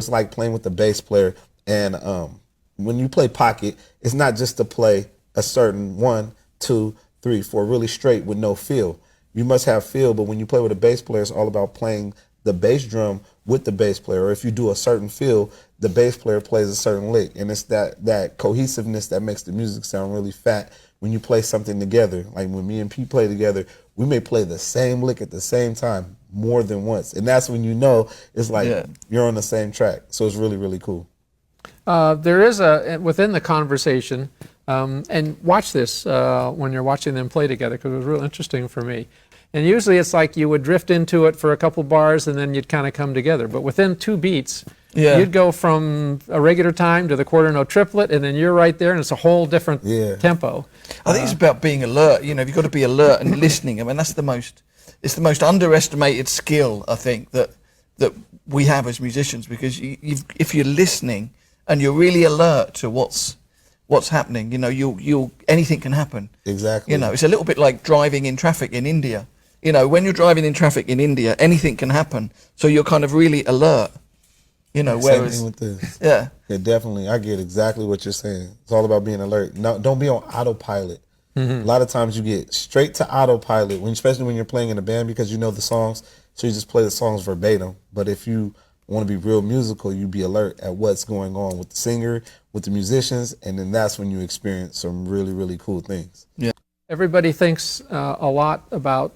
it's like playing with the bass player. And when you play pocket, it's not just to play a certain 1, 2, 3, 4 really straight with no feel. You must have feel, but when you play with a bass player, it's all about playing the bass drum with the bass player. Or if you do a certain feel, the bass player plays a certain lick. And it's that cohesiveness that makes the music sound really fat when you play something together. Like when me and P play together, we may play the same lick at the same time more than once. And that's when you know it's like you're on the same track. So it's really, really cool. There is within the conversation, and watch this when you're watching them play together, because it was real interesting for me. And usually it's like you would drift into it for a couple bars and then you'd kind of come together. But within 2 beats, you'd go from a regular time to the quarter note triplet, and then you're right there, and it's a whole different tempo. I think it's about being alert. You know, you've got to be alert and listening. I mean, it's the most underestimated skill, I think, that we have as musicians, because if you're listening and you're really alert to what's happening, you know, anything can happen. Exactly. You know, it's a little bit like driving in traffic in India. You know, when you're driving in traffic in India, anything can happen. So you're kind of really alert. You know, Same thing with this. Yeah, definitely. I get exactly what you're saying. It's all about being alert. No, don't be on autopilot. A lot of times you get straight to autopilot, especially when you're playing in a band, because you know the songs, so you just play the songs verbatim. But if you want to be real musical, you be alert at what's going on with the singer, with the musicians, and then that's when you experience some really, really cool things. Yeah. Everybody thinks a lot about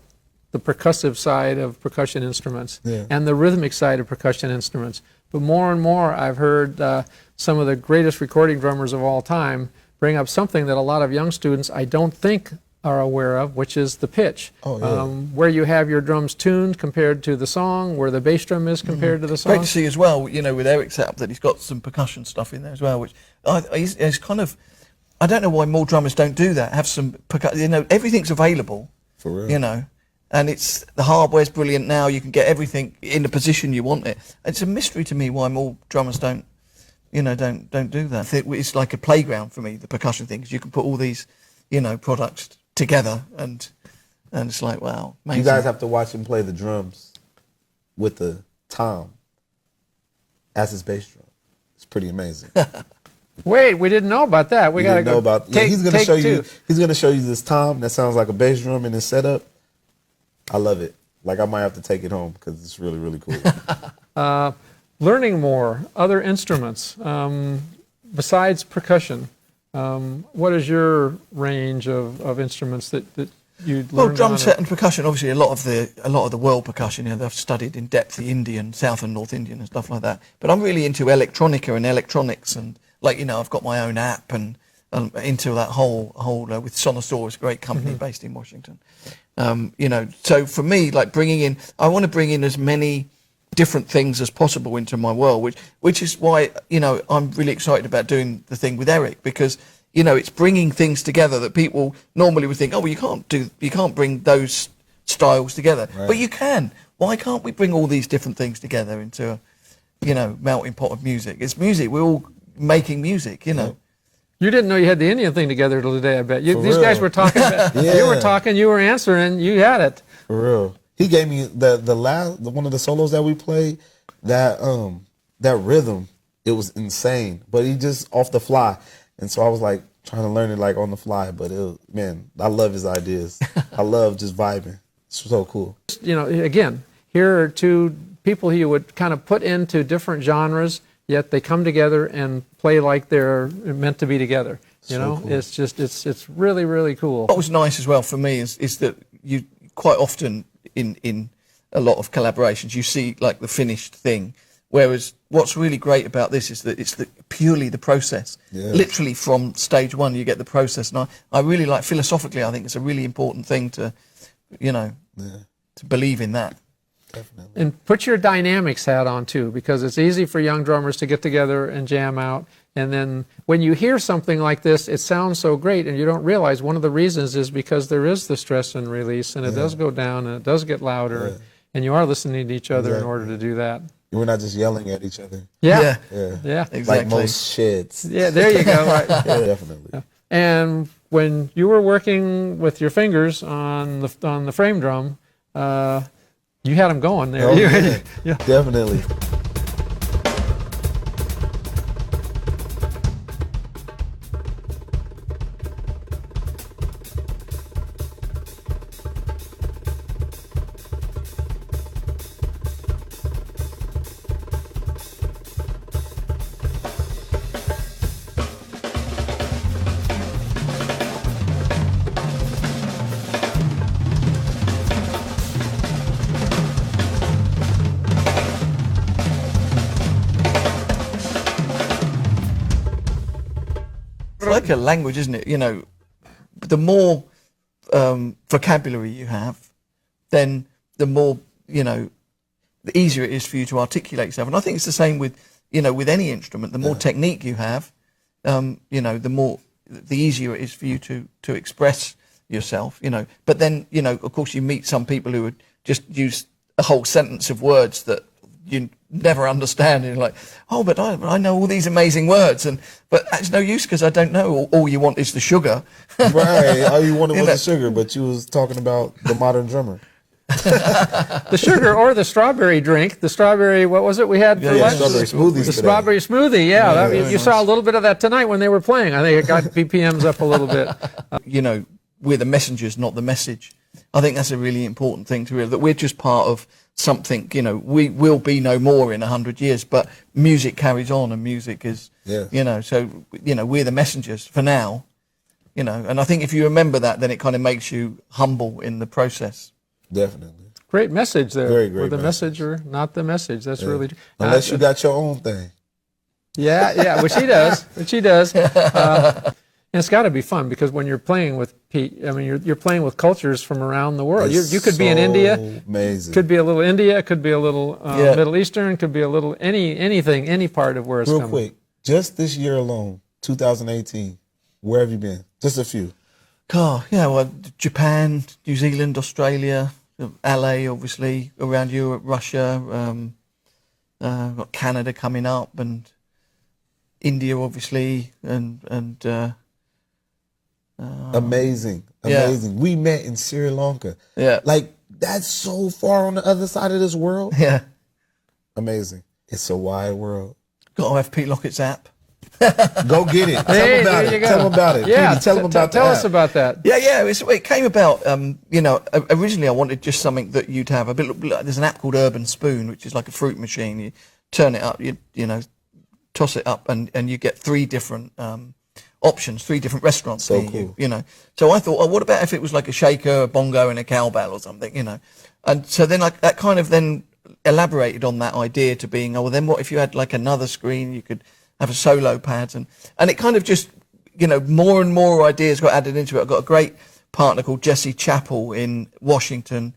the percussive side of percussion instruments and the rhythmic side of percussion instruments. But more and more I've heard some of the greatest recording drummers of all time bring up something that a lot of young students I don't think are aware of, which is the pitch. Where you have your drums tuned compared to the song, where the bass drum is compared to the song. Great to see as well, you know, with Eric's setup, that he's got some percussion stuff in there as well, which is kind of, I don't know why more drummers don't do that, have some percussion, you know, everything's available. For real. You know, and the hardware's brilliant now, you can get everything in the position you want it. It's a mystery to me why more drummers don't do that. It's like a playground for me, the percussion thing, because you can put all these, you know, products together, and it's like, wow, amazing. You guys have to watch him play the drums with the tom as his bass drum. It's pretty amazing. Wait, we didn't know about that. We got to know about. He's going to show you. He's going to show you this tom that sounds like a bass drum in his setup. I love it. Like, I might have to take it home because it's really, really cool. Learning more, other instruments besides percussion. What is your range of instruments that you learned? Well, drum set and percussion. Obviously, a lot of the world percussion. You know, I've studied in depth the Indian, South and North Indian, and stuff like that. But I'm really into electronica and electronics, and like, you know, I've got my own app, and into that whole with Sonosaurus, a great company based in Washington. You know, so for me, like I want to bring in as many different things as possible into my world, which is why, you know, I'm really excited about doing the thing with Eric, because, you know, it's bringing things together that people normally would think, oh, well, you can't bring those styles together, but you can. Why can't we bring all these different things together into a, you know, melting pot of music? It's music. We're all making music, you know. You didn't know you had the Indian thing together till today, I bet. These guys were talking about, you were talking, you were answering, you had it. For real. He gave me the one of the solos that we played, that rhythm, it was insane. But he just off the fly. And so I was like trying to learn it like on the fly, but man, I love his ideas. I love just vibing. It's so cool. You know, again, here are two people you would kind of put into different genres, yet they come together and play like they're meant to be together. You know, cool. It's just, it's really, really cool. What was nice as well for me is that you quite often in a lot of collaborations, you see like the finished thing. Whereas what's really great about this is that it's purely the process. Yeah. Literally from stage one, you get the process. And I really like, philosophically, I think it's a really important thing to, you know, to believe in that. Definitely. And put your dynamics hat on too, because it's easy for young drummers to get together and jam out. And then when you hear something like this, it sounds so great, and you don't realize one of the reasons is because there is the stress and release, and it does go down, and it does get louder, and you are listening to each other in order to do that. We're not just yelling at each other. Yeah, exactly. Like most shits. Yeah, there you go. Right. Yeah, definitely. Yeah. And when you were working with your fingers on the frame drum, you had them going there. Oh, yeah. Definitely. like a language, isn't it? You know, the more vocabulary you have, then the more, you know, the easier it is for you to articulate yourself. And I think it's the same with, you know, with any instrument. The more technique you have, you know, the easier it is for you to express yourself, you know. But then, you know, of course you meet some people who would just use a whole sentence of words that you never understand, and you're like, oh, but I know all these amazing words, but it's no use because I don't know. All you want is the sugar. Right, all you wanted was the sugar, but you was talking about the modern drummer. The sugar or the strawberry drink, the strawberry, what was it we had for lunch? Strawberry smoothies. The strawberry smoothie, you saw a little bit of that tonight when they were playing. I think it got BPMs up a little bit. You know, we're the messengers, not the message. I think that's a really important thing to realize, that we're just part of something. You know, we will be no more in 100 years, but music carries on, and music is, you know, so, you know, we're the messengers for now, you know, and I think if you remember that, then it kind of makes you humble in the process. Definitely. Great message there. Very great With the message or not the message. That's really... Unless you got your own thing. Yeah, which he does. And it's got to be fun, because when you're playing with Pete, I mean, you're playing with cultures from around the world. You could be in India. Amazing. Could be a little India. Could be a little Middle Eastern. Could be a little anything, any part of where it's Real coming. quick, just this year alone, 2018, where have you been? Just a few. Oh, yeah, well, Japan, New Zealand, Australia, LA, obviously, around Europe, Russia, got Canada coming up, and India, obviously, and amazing. We met in Sri Lanka. Yeah. Like, that's so far on the other side of this world. Yeah. Amazing. It's a wide world. Got to have Pete Locket's app. Go get it. Hey, tell them about it. Yeah, Petey, tell them about tell us about that. Yeah. It came about, you know, originally I wanted just something that you'd have. There's an app called Urban Spoon, which is like a fruit machine. You turn it up, you know, toss it up, and you get 3 different options, 3 different restaurants. So near cool. You know. So I thought, what about if it was like a shaker, a bongo, and a cowbell or something, you know? And so then that kind of then elaborated on that idea to being, well, then what if you had like another screen, you could have a solo pad, and it kind of just, you know, more and more ideas got added into it. I've got a great partner called Jesse Chappell in Washington,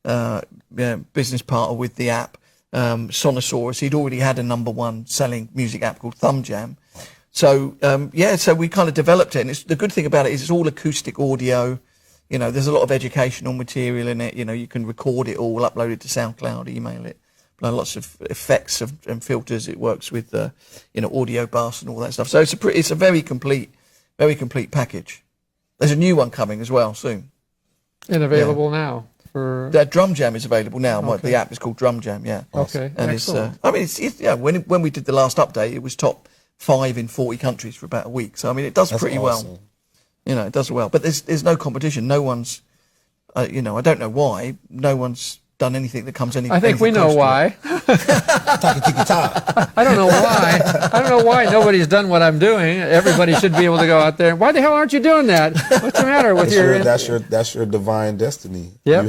business partner with the app, Sonosaurus. He'd already had a #1 selling music app called Thumb Jam. So, so we kind of developed it, and the good thing about it is it's all acoustic audio. You know, there's a lot of educational material in it. You know, you can record it all, upload it to SoundCloud, email it. Lots of effects and filters. It works with, you know, audio bus and all that stuff. So it's a very complete package. There's a new one coming as well soon. And available now for. That Drum Jam is available now. Okay. The app is called Drum Jam. Yeah. Okay. And excellent. when we did the last update, it was top 5 in 40 countries for about a week. So I mean, it does pretty well. You know, it does well. But there's no competition. No one's, you know, I don't know why. No one's done anything that comes any. I think we know why. I don't know why. I don't know why nobody's done what I'm doing. Everybody should be able to go out there. Why the hell aren't you doing that? What's the matter with That's your divine destiny. Yep.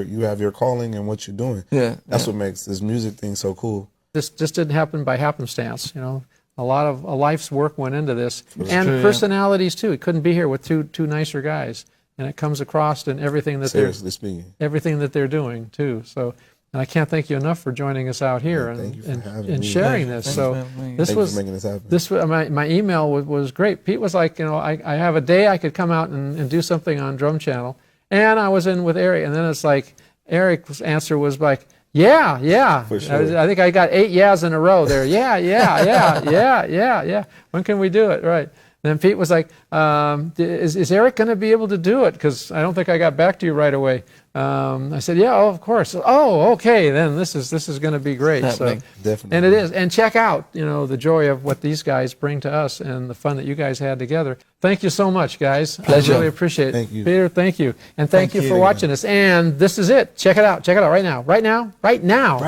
You have your calling and what you're doing. Yeah. That's what makes this music thing so cool. This just didn't happen by happenstance. You know, a lot of a life's work went into this, and personalities too. It couldn't be here with two nicer guys. And it comes across in everything that they're doing too. So, and I can't thank you enough for joining us out here and sharing this. So this was making this happen. This was my email was great. Pete was like, you know, I have a day I could come out and do something on Drum Channel, and I was in with Eric, and then it's like Eric's answer was like, yeah. For sure. I think I got 8 yeahs in a row there. Yeah. When can we do it? Right. And then Pete was like, is Eric going to be able to do it? Because I don't think I got back to you right away. I said, yeah, of course. Oh, okay, then this is going to be great. So, definitely. And it is. And check out, you know, the joy of what these guys bring to us and the fun that you guys had together. Thank you so much, guys. Pleasure. I really appreciate it. Thank you. Peter, thank you. And thank you for watching us. And this is it. Check it out. Check it out right now. Right now.